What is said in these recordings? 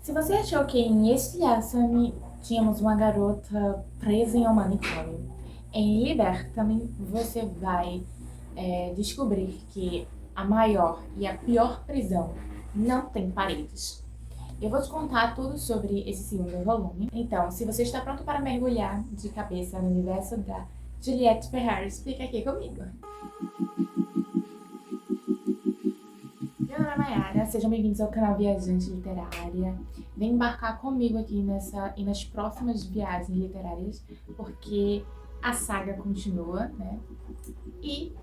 Se você achou que em Estilhaça-me tínhamos uma garota presa em um manicômio, em Liberta-me você vai descobrir que a maior e a pior prisão não tem paredes. Eu vou te contar tudo sobre esse segundo volume. Então, se você está pronto para mergulhar de cabeça no universo da Juliette Ferrari, fica aqui comigo. Meu nome é Mayara, sejam bem-vindos ao canal Viajante Literária. Vem embarcar comigo aqui nessa e nas próximas viagens literárias, porque a saga continua, né? E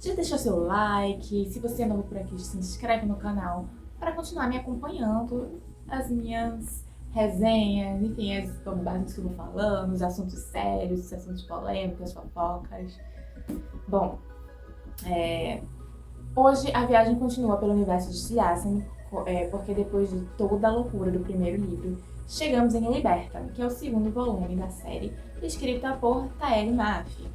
já deixa seu like, se você é novo por aqui, se inscreve no canal para continuar me acompanhando, as minhas resenhas, enfim, as bobagens que eu vou falando, os assuntos sérios, os assuntos polêmicos, fofocas. Bom, hoje a viagem continua pelo universo de Stiassen, porque depois de toda a loucura do primeiro livro, chegamos em Liberta-me, que é o segundo volume da série, escrita por Taeli Mafi.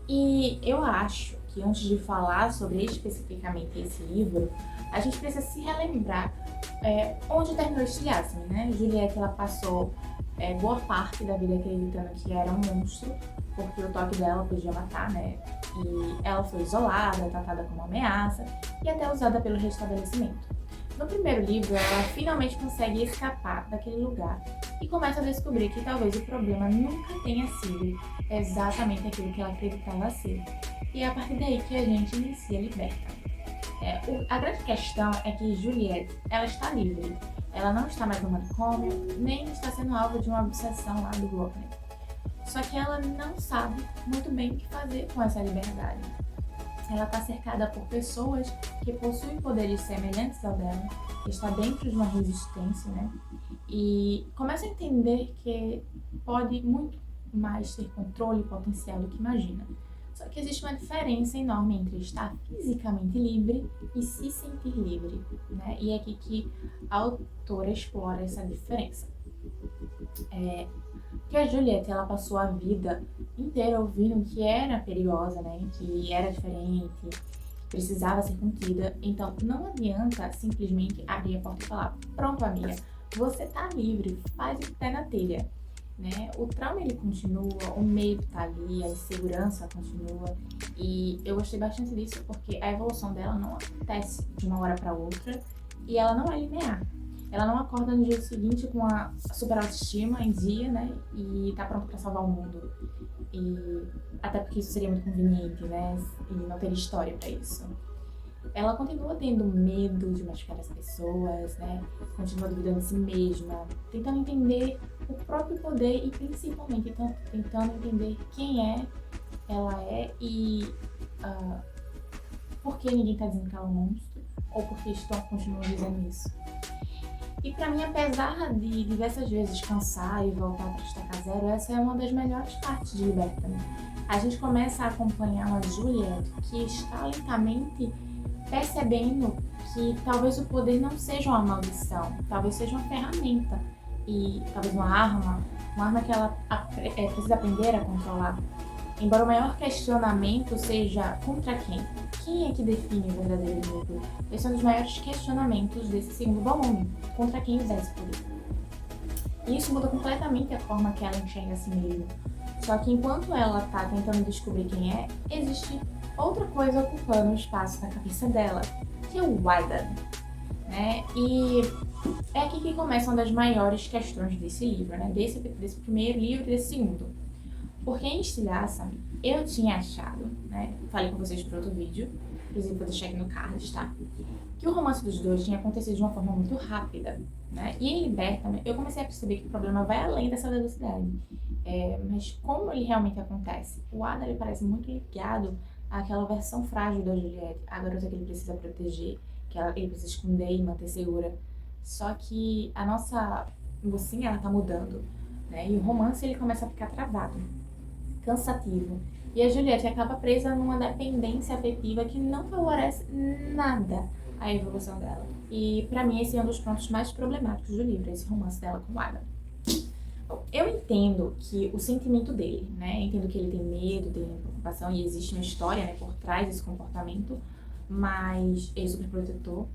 E eu acho que antes de falar sobre especificamente esse livro, a gente precisa se relembrar onde terminou Stiassen, né? Juliette, ela passou boa parte da vida acreditando que era um monstro, porque o toque dela podia matar, né? E ela foi isolada, tratada como uma ameaça e até usada pelo restabelecimento. No primeiro livro, ela finalmente consegue escapar daquele lugar e começa a descobrir que talvez o problema nunca tenha sido exatamente aquilo que ela acreditava ser. E é a partir daí que a gente inicia a Liberta. A grande questão é que Juliette, ela está livre. Ela não está mais no manicômio, nem está sendo alvo de uma obsessão lá do Glockner. Só que ela não sabe muito bem o que fazer com essa liberdade. Ela está cercada por pessoas que possuem poderes semelhantes ao dela, está dentro de uma resistência, né? E começa a entender que pode muito mais ter controle potencial do que imagina. Só que existe uma diferença enorme entre estar fisicamente livre e se sentir livre, né? E é aqui que a autora explora essa diferença. Porque a Juliette, ela passou a vida inteira ouvindo que era perigosa, né? Que era diferente, que precisava ser contida. Então, não adianta simplesmente abrir a porta e falar: pronto, amiga, você tá livre, faz o pé na telha, né? O trauma, ele continua, o medo tá ali, a insegurança continua. E eu gostei bastante disso porque a evolução dela não acontece de uma hora para outra e ela não é linear. Ela não acorda no dia seguinte com a super autoestima em dia, né? E tá pronta pra salvar o mundo. E até porque isso seria muito conveniente, né? E não teria história pra isso. Ela continua tendo medo de machucar as pessoas, né? Continua duvidando de si mesma, tentando entender o próprio poder e principalmente tentando entender quem ela é e por que ninguém tá dizendo que ela é um monstro ou por que continuam dizendo isso. E pra mim, apesar de diversas vezes cansar e voltar para estacar zero, essa é uma das melhores partes de Liberta-me. A gente começa a acompanhar uma Juliette que está lentamente percebendo que talvez o poder não seja uma maldição, talvez seja uma ferramenta e talvez uma arma que ela precisa aprender a controlar. Embora o maior questionamento seja contra quem? Quem é que define o verdadeiro medo? Esse é um dos maiores questionamentos desse segundo volume. Contra quem usar esse poder? E isso muda completamente a forma que ela enxerga a si mesma. Só que enquanto ela está tentando descobrir quem é, existe outra coisa ocupando o espaço na cabeça dela, que é o Wydan, né? E é aqui que começa uma das maiores questões desse livro, né? Desse primeiro livro e desse segundo. Porque em Estilhaça-me, eu tinha achado, né? Falei com vocês por outro vídeo, inclusive vou deixar aqui no card, tá? Que o romance dos dois tinha acontecido de uma forma muito rápida, né? E em Liberta-me, eu comecei a perceber que o problema vai além dessa velocidade. Mas como ele realmente acontece? O Ada, ele parece muito ligado àquela versão frágil da Juliette, a garota que ele precisa proteger, que ele precisa esconder e manter segura. Só que a nossa mocinha, ela tá mudando, né? E o romance, ele começa a ficar travado, cansativo. E a Juliette acaba presa numa dependência afetiva que não favorece nada a evolução dela. E pra mim esse é um dos pontos mais problemáticos do livro, esse romance dela com o Adam. Bom, eu entendo que o sentimento dele, né? Entendo que ele tem medo, tem preocupação e existe uma história, né, por trás desse comportamento, mas ele é super protetor.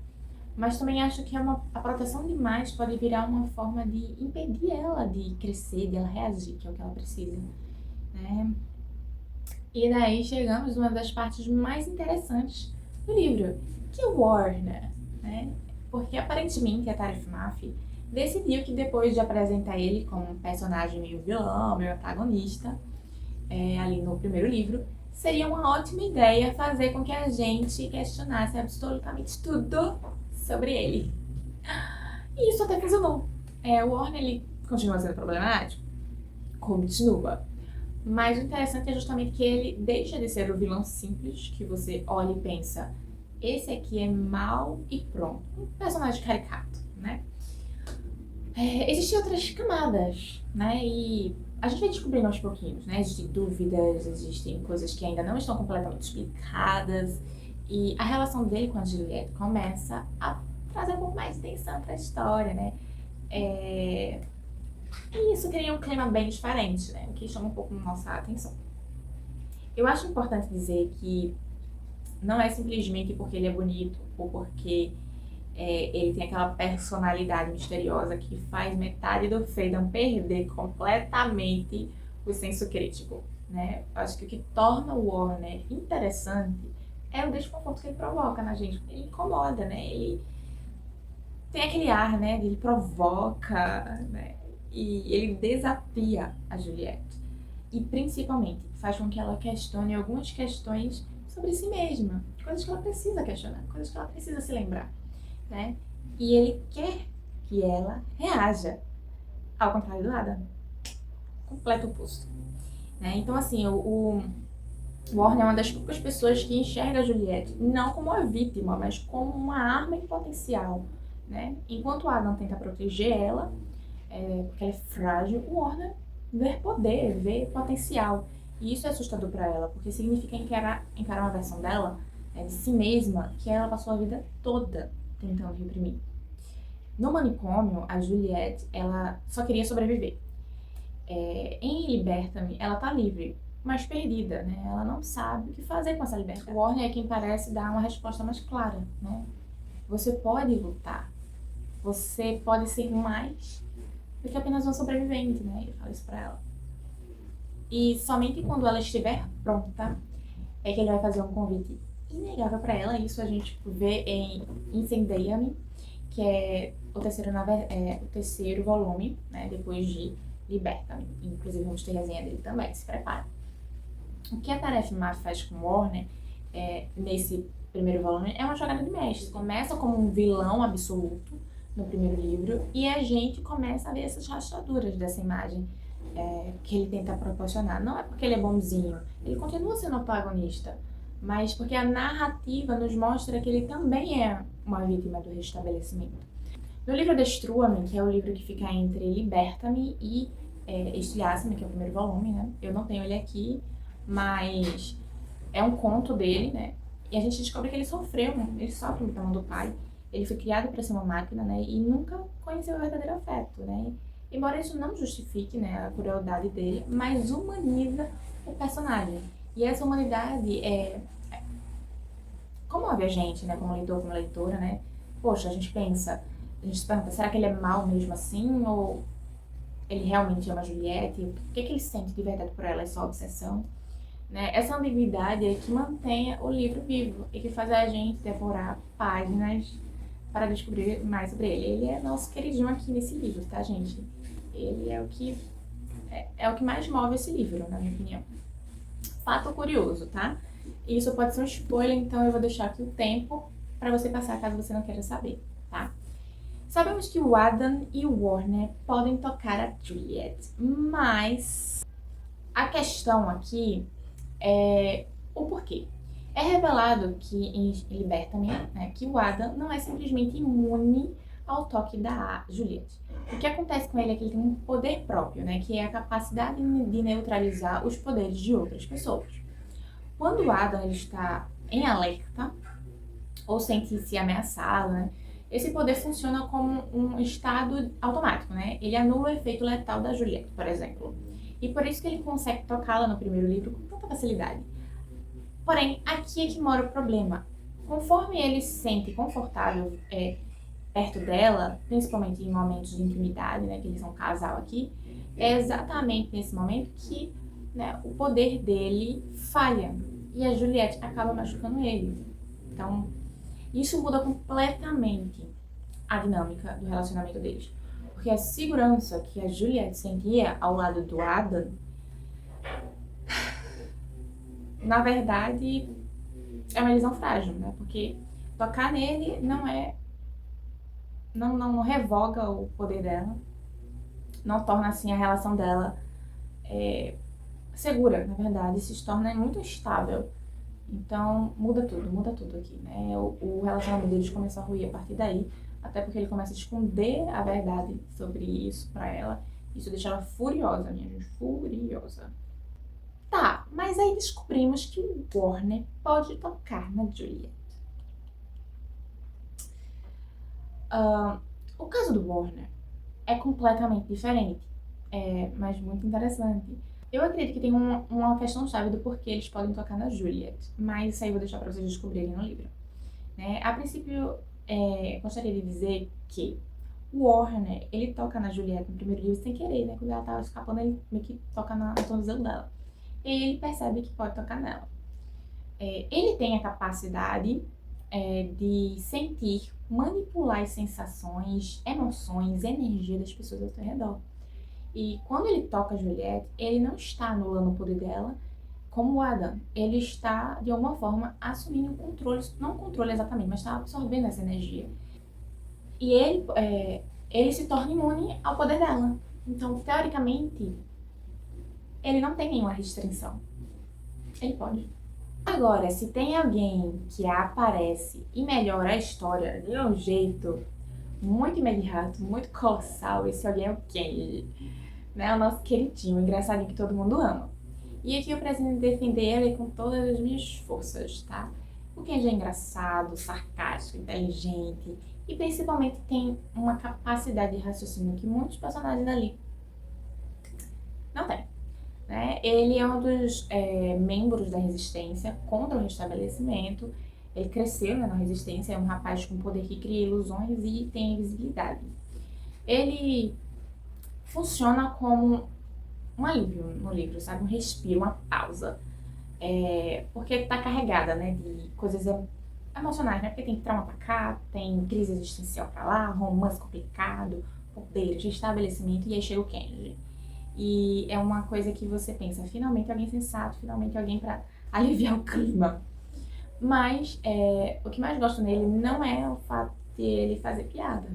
Mas também acho que a proteção demais pode virar uma forma de impedir ela de crescer, de ela reagir, que é o que ela precisa, né? E daí chegamos numa das partes mais interessantes do livro, que é o Warner, né? Porque aparentemente a Tarefa Mafia decidiu que depois de apresentar ele como um personagem meio vilão, meio antagonista, ali no primeiro livro, seria uma ótima ideia fazer com que a gente questionasse absolutamente tudo sobre ele. E isso até funcionou. O Warner, ele continua sendo problemático? Continua. Mas o interessante é justamente que ele deixa de ser o vilão simples, que você olha e pensa, esse aqui é mau e pronto. Um personagem caricato, né? Existem outras camadas, né? E a gente vai descobrindo aos pouquinhos, né? Existem dúvidas, existem coisas que ainda não estão completamente explicadas. E a relação dele com a Juliette começa a trazer um pouco mais de tensão pra história, né? E isso cria um clima bem diferente, né? O que chama um pouco a nossa atenção. Eu acho importante dizer que não é simplesmente porque ele é bonito ou porque ele tem aquela personalidade misteriosa que faz metade do fandom perder completamente o senso crítico, né? Eu acho que o que torna o Warner interessante é o desconforto que ele provoca na gente. Ele incomoda, né? Ele tem aquele ar, né? Ele provoca, né? E ele desafia a Juliette. E principalmente faz com que ela questione algumas questões sobre si mesma. Coisas que ela precisa questionar, coisas que ela precisa se lembrar, né? E ele quer que ela reaja. Ao contrário do Adam. Completo oposto. Né? Então, assim, o Warner é uma das poucas pessoas que enxerga a Juliette não como uma vítima, mas como uma arma em potencial. Né? Enquanto o Adam tenta proteger ela, porque ela é frágil, o Warner vê poder, vê potencial. E isso é assustador para ela, porque significa encarar uma versão dela, de si mesma, que ela passou a vida toda tentando reprimir. No manicômio, a Juliette, ela só queria sobreviver. Em Liberta-me, ela tá livre, mas perdida, né? Ela não sabe o que fazer com essa liberdade. O Warner é quem parece dar uma resposta mais clara, né? Você pode lutar. Você pode ser mais do que apenas um sobrevivente, né? Ele fala isso pra ela. E somente quando ela estiver pronta é que ele vai fazer um convite inegável pra ela. Isso a gente vê em Incendeia-me, que é o terceiro volume, né? Depois de Liberta-me. Inclusive vamos ter resenha dele também, se prepara. O que a Tarefa Mafia faz com Warner nesse primeiro volume é uma jogada de mestre. Começa como um vilão absoluto no primeiro livro e a gente começa a ver essas rachaduras dessa imagem que ele tenta proporcionar. Não é porque ele é bonzinho, ele continua sendo protagonista, mas porque a narrativa nos mostra que ele também é uma vítima do restabelecimento. No livro Destrua-me, que é o livro que fica entre Liberta-me e Estilhaça-me, que é o primeiro volume, né? Eu não tenho ele aqui, mas é um conto dele, né? E a gente descobre que ele sofre muito da mão do pai. Ele foi criado para ser uma máquina, né? E nunca conheceu o verdadeiro afeto, né? Embora isso não justifique, né, a crueldade dele, mas humaniza o personagem. E essa humanidade comove a gente, né? Como leitor, como leitora, né? Poxa, a gente se pergunta, será que ele é mau mesmo assim? Ou ele realmente ama a Juliette? O que ele sente de verdade por ela? É só obsessão? Né? Essa ambiguidade é que mantém o livro vivo e que faz a gente devorar páginas para descobrir mais sobre ele. Ele é nosso queridinho aqui nesse livro, tá, gente? Ele é o que mais move esse livro, na minha opinião. Fato curioso, tá? Isso pode ser um spoiler, então eu vou deixar aqui o tempo para você passar caso você não queira saber, tá? Sabemos que o Adam e o Warner podem tocar a Juliette, mas a questão aqui é o porquê. É revelado que em Liberta-me, né, que o Adam não é simplesmente imune ao toque da Juliette. O que acontece com ele é que ele tem um poder próprio, né, que é a capacidade de neutralizar os poderes de outras pessoas. Quando o Adam ele está em alerta ou sente-se ameaçado, né, esse poder funciona como um estado automático, né? Ele anula o efeito letal da Juliette, por exemplo. E por isso que ele consegue tocá-la no primeiro livro com tanta facilidade. Porém, aqui é que mora o problema. Conforme ele se sente confortável perto dela, principalmente em momentos de intimidade, né, que eles são um casal aqui, é exatamente nesse momento que, né, o poder dele falha e a Juliette acaba machucando ele. Então, isso muda completamente a dinâmica do relacionamento deles. Porque a segurança que a Juliette sentia ao lado do Adam, na verdade, é uma ilusão frágil, né? Porque tocar nele não revoga o poder dela, não torna assim a relação dela segura, na verdade, se torna muito instável. Então muda tudo aqui, né? O relacionamento deles começa a ruir a partir daí, até porque ele começa a esconder a verdade sobre isso pra ela. Isso deixa ela furiosa, minha gente, furiosa. Tá, mas aí descobrimos que o Warner pode tocar na Juliette. O caso do Warner é completamente diferente, mas muito interessante. Eu acredito que tem uma questão-chave do porquê eles podem tocar na Juliette, mas isso aí eu vou deixar pra vocês descobrirem no livro. Né? A princípio, gostaria de dizer que o Warner, ele toca na Juliette no primeiro livro sem querer, né? Quando ela tava escapando, ele meio que toca no tornozelo dela. E aí ele percebe que pode tocar nela. Ele tem a capacidade de sentir, manipular as sensações, emoções, energia das pessoas ao seu redor. E quando ele toca a Juliette, ele não está anulando o poder dela, como o Adam. Ele está, de alguma forma, assumindo o controle, não o controle exatamente, mas está absorvendo essa energia. E ele se torna imune ao poder dela. Então, teoricamente, ele não tem nenhuma restrição. Ele pode. Agora, se tem alguém que aparece e melhora a história de um jeito muito imediato, muito colossal, esse alguém é o Kenji, né? O nosso queridinho, o engraçadinho que todo mundo ama. E aqui eu pretendo defender ele com todas as minhas forças, tá? O Kenji é engraçado, sarcástico, inteligente e principalmente tem uma capacidade de raciocínio que muitos personagens ali não têm. Né? Ele é um dos membros da resistência contra o restabelecimento. Ele cresceu, né, na resistência, é um rapaz com poder que cria ilusões e tem invisibilidade. Ele funciona como um alívio no livro, sabe? Um respiro, uma pausa. Porque tá carregada, né, de coisas emocionais, né? Porque tem trauma pra cá, tem crise existencial pra lá, romance complicado, poder, estabelecimento, e aí chega o Kenji. E é uma coisa que você pensa, finalmente alguém sensato, finalmente alguém pra aliviar o clima. Mas o que mais gosto nele não é o fato de ele fazer piada.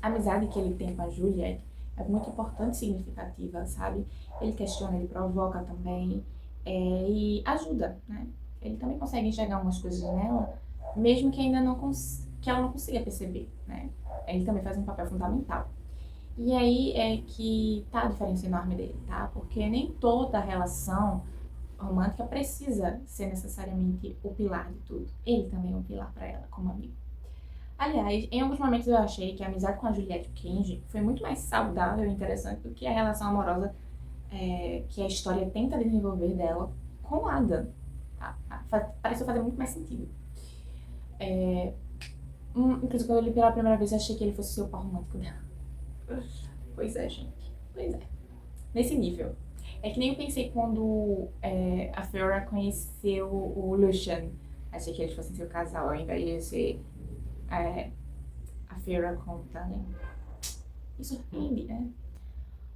A amizade que ele tem com a Juliette é muito importante e significativa, sabe? Ele questiona, ele provoca também e ajuda, né? Ele também consegue enxergar umas coisas nela, mesmo que ainda que ela não consiga perceber, né? Ele também faz um papel fundamental. E aí é que tá a diferença enorme dele, tá? Porque nem toda relação romântica precisa ser necessariamente o pilar de tudo. Ele também é um pilar pra ela, como amigo. Aliás, em alguns momentos eu achei que a amizade com a Juliette e o Kenji foi muito mais saudável e interessante do que a relação amorosa que a história tenta desenvolver dela com o Adam. Tá? Pareceu fazer muito mais sentido. Inclusive, quando eu li pela primeira vez, eu achei que ele fosse o par romântico dela. Pois é, gente. Pois é. Nesse nível. É que nem eu pensei quando a Fiora conheceu o Lucian. Achei que eles fossem seu casal, ao invés de ser a Fiora com o Tanya. Me surpreende, né?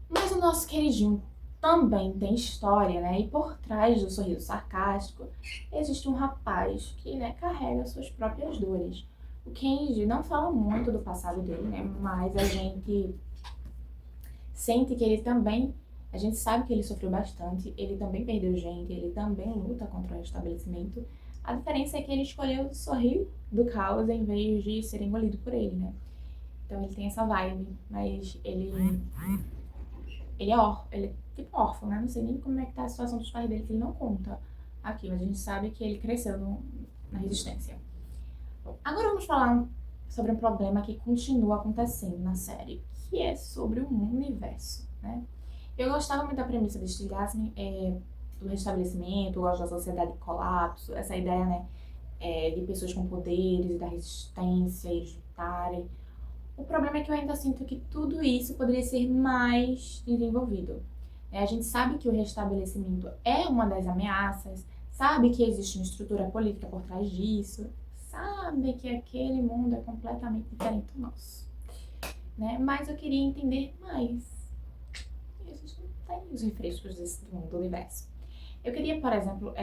Mas o nosso queridinho também tem história, né? E por trás do sorriso sarcástico existe um rapaz que, né, carrega suas próprias dores. O Kenji não fala muito do passado dele, né? Mas a gente sente que ele também, a gente sabe que ele sofreu bastante, ele também perdeu gente, ele também luta contra o restabelecimento. A diferença é que ele escolheu sorrir do caos em vez de ser engolido por ele, né? Então ele tem essa vibe, mas ele é tipo órfão, né? Não sei nem como é que tá a situação dos pais dele, que ele não conta aqui, mas a gente sabe que ele cresceu na resistência. Bom, agora vamos falar sobre um problema que continua acontecendo na série, que é sobre o universo, né? Eu gostava muito da premissa de Stieg Larsson, do restabelecimento, eu gosto da sociedade de colapso, essa ideia, né, de pessoas com poderes, da resistência, eles lutarem. O problema é que eu ainda sinto que tudo isso poderia ser mais desenvolvido. A gente sabe que o restabelecimento é uma das ameaças, sabe que existe uma estrutura política por trás disso, sabe que aquele mundo é completamente diferente do nosso, né? Mas eu queria entender mais. E a gente não tem os refrescos desse mundo, do universo. Eu queria, por exemplo,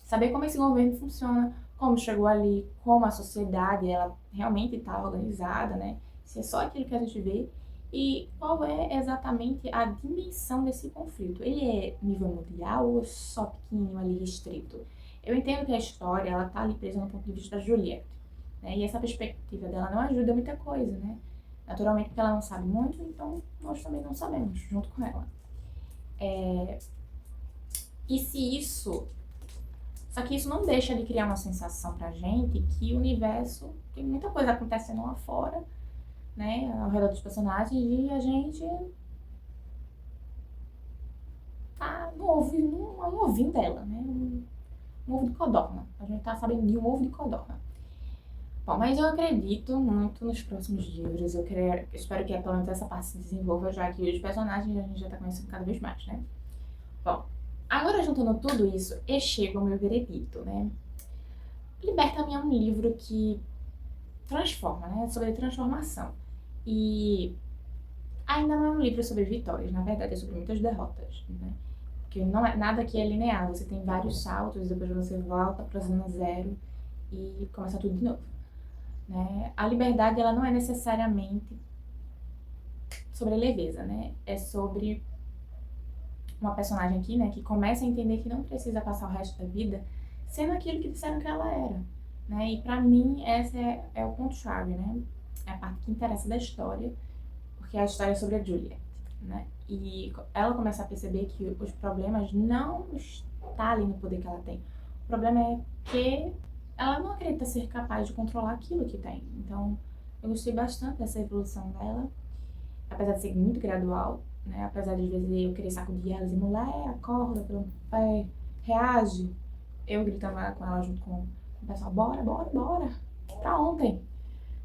saber como esse governo funciona, como chegou ali, como a sociedade ela realmente está organizada, né? Se é só aquilo que a gente vê e qual é exatamente a dimensão desse conflito. Ele é nível mundial ou só pequenininho ali restrito? Eu entendo que a história ela tá ali presa no ponto de vista da Juliette, né? E essa perspectiva dela não ajuda muita coisa, né? Naturalmente porque ela não sabe muito, então nós também não sabemos junto com ela. E se isso Só que isso não deixa de criar uma sensação pra gente que o universo tem muita coisa acontecendo lá fora, né, ao redor dos personagens, e a gente tá no ovinho dela, né, um ovo de codorna. A gente tá sabendo de um ovo de codorna. Bom, mas eu acredito muito nos próximos livros. Eu espero que pelo menos essa parte se desenvolva, já que os personagens a gente já tá conhecendo cada vez mais, né. Bom, agora juntando tudo isso, eu chego ao meu veredito, né. Liberta-me é um livro que transforma, né? Sobre transformação. E ainda não é um livro sobre vitórias, na verdade é sobre muitas derrotas, né? Porque não é nada que é linear, você tem vários saltos, depois você volta para a zona zero e começa tudo de novo, né? A liberdade, ela não é necessariamente sobre leveza, né? É sobre uma personagem aqui, né, que começa a entender que não precisa passar o resto da vida sendo aquilo que disseram que ela era, né? E pra mim esse é o ponto-chave, né? É a parte que interessa da história, porque a história é sobre a Juliet, né? E ela começa a perceber que os problemas não estão ali no poder que ela tem. O problema é que ela não acredita ser capaz de controlar aquilo que tem. Então, eu gostei bastante dessa evolução dela, apesar de ser muito gradual, né? Apesar de às vezes eu querer sacudir ela e dizer, mulher, acorda, pelo pé, reage. Eu gritando com ela junto com o pessoal, bora, bora, bora, pra ontem.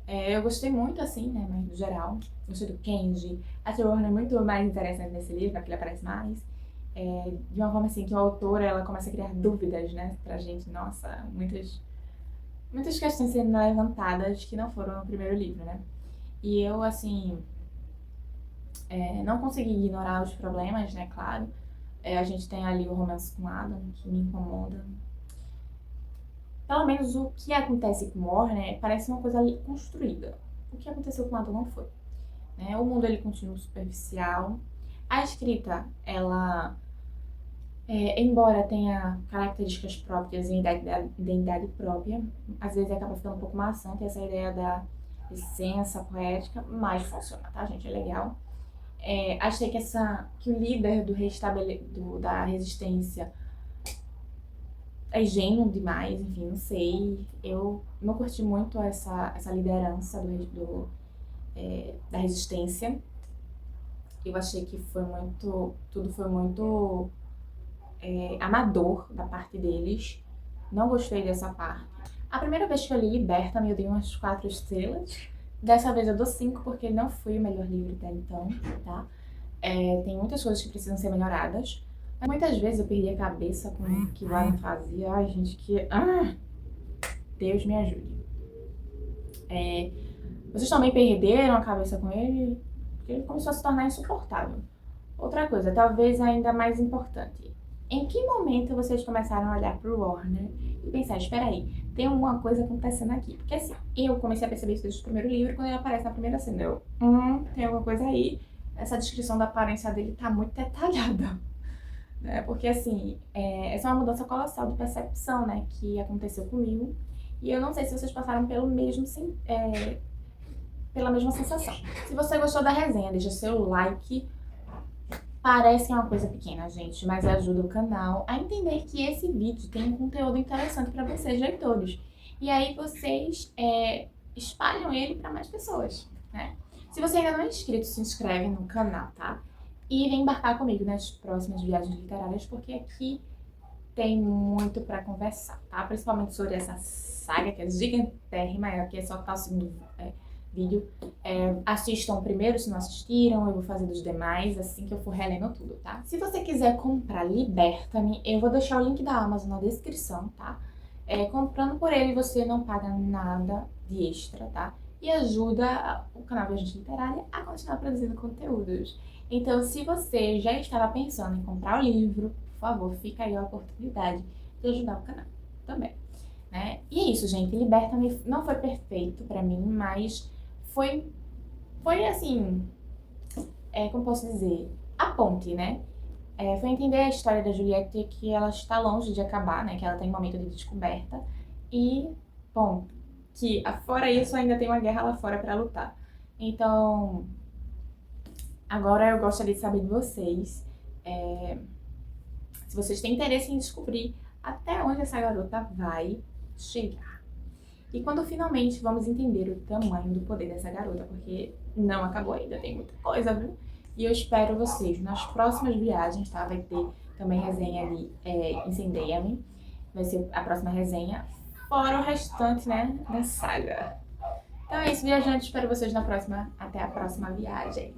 Eu gostei muito, assim, né, mas no geral. Gostei do Kenji. A Warner é muito mais interessante nesse livro, porque ele aparece mais. De uma forma, assim, que a autora, ela começa a criar dúvidas, né, pra gente. Nossa, muitas questões sendo levantadas que não foram no primeiro livro, né. E eu, assim, não consegui ignorar os problemas, né, claro. A gente tem ali o romance com Adam, que me incomoda. Pelo menos o que acontece com Warner parece uma coisa construída. O que aconteceu com Adam não foi, né? O mundo ele continua superficial. A escrita, ela, embora tenha características próprias e identidade própria, às vezes acaba ficando um pouco maçante essa ideia da licença poética, mas funciona, tá, gente? É legal. Achei que o líder da resistência é ingênuo demais, enfim, não sei. Eu não curti muito essa liderança da resistência. Eu achei que tudo foi muito amador da parte deles. Não gostei dessa parte. A primeira vez que eu li Liberta-me, eu dei umas 4 estrelas. Dessa vez eu dou 5 porque não foi o melhor livro até então, tá? Tem muitas coisas que precisam ser melhoradas. Mas muitas vezes eu perdi a cabeça com o que o Alan fazia. Ai, gente, Deus me ajude. Vocês também perderam a cabeça com ele? Porque ele começou a se tornar insuportável. Outra coisa, talvez ainda mais importante. Em que momento vocês começaram a olhar pro Warner e pensar, espera aí, tem alguma coisa acontecendo aqui? Porque assim, eu comecei a perceber isso desde o primeiro livro, quando ele aparece na primeira cena. Tem alguma coisa aí. Essa descrição da aparência dele tá muito detalhada. Né? Porque assim, essa é uma mudança colossal de percepção, né, que aconteceu comigo. E eu não sei se vocês passaram pela mesma sensação. Se você gostou da resenha, deixa seu like. Parece que é uma coisa pequena, gente, mas ajuda o canal a entender que esse vídeo tem um conteúdo interessante para vocês, leitores. E aí vocês espalham ele para mais pessoas, né? Se você ainda não é inscrito, se inscreve no canal, tá? E vem embarcar comigo nas próximas viagens literárias, porque aqui tem muito pra conversar, tá? Principalmente sobre essa saga, que é gigantérrima, aqui é só tá o segundo vídeo. Assistam o primeiro se não assistiram, eu vou fazer dos demais assim que eu for relendo tudo, tá? Se você quiser comprar Liberta-me, eu vou deixar o link da Amazon na descrição, tá? Comprando por ele você não paga nada de extra, tá? E ajuda o canal Viajante Literária a continuar produzindo conteúdos. Então, se você já estava pensando em comprar o livro, por favor, fica aí a oportunidade de ajudar o canal também, né? E é isso, gente. Liberta-me não foi perfeito pra mim, mas foi assim, como posso dizer, a ponte, né? Foi entender a história da Juliette, que ela está longe de acabar, né? Que ela está em momento de descoberta. E, bom, que fora isso ainda tem uma guerra lá fora para lutar. Então, agora eu gostaria de saber de vocês, se vocês têm interesse em descobrir até onde essa garota vai chegar. E quando finalmente vamos entender o tamanho do poder dessa garota, porque não acabou ainda, tem muita coisa, viu? E eu espero vocês nas próximas viagens, tá? Vai ter também resenha ali, Incendeia-me, vai ser a próxima resenha, fora o restante, né, da saga. Então é isso, viajantes, espero vocês na próxima, até a próxima viagem.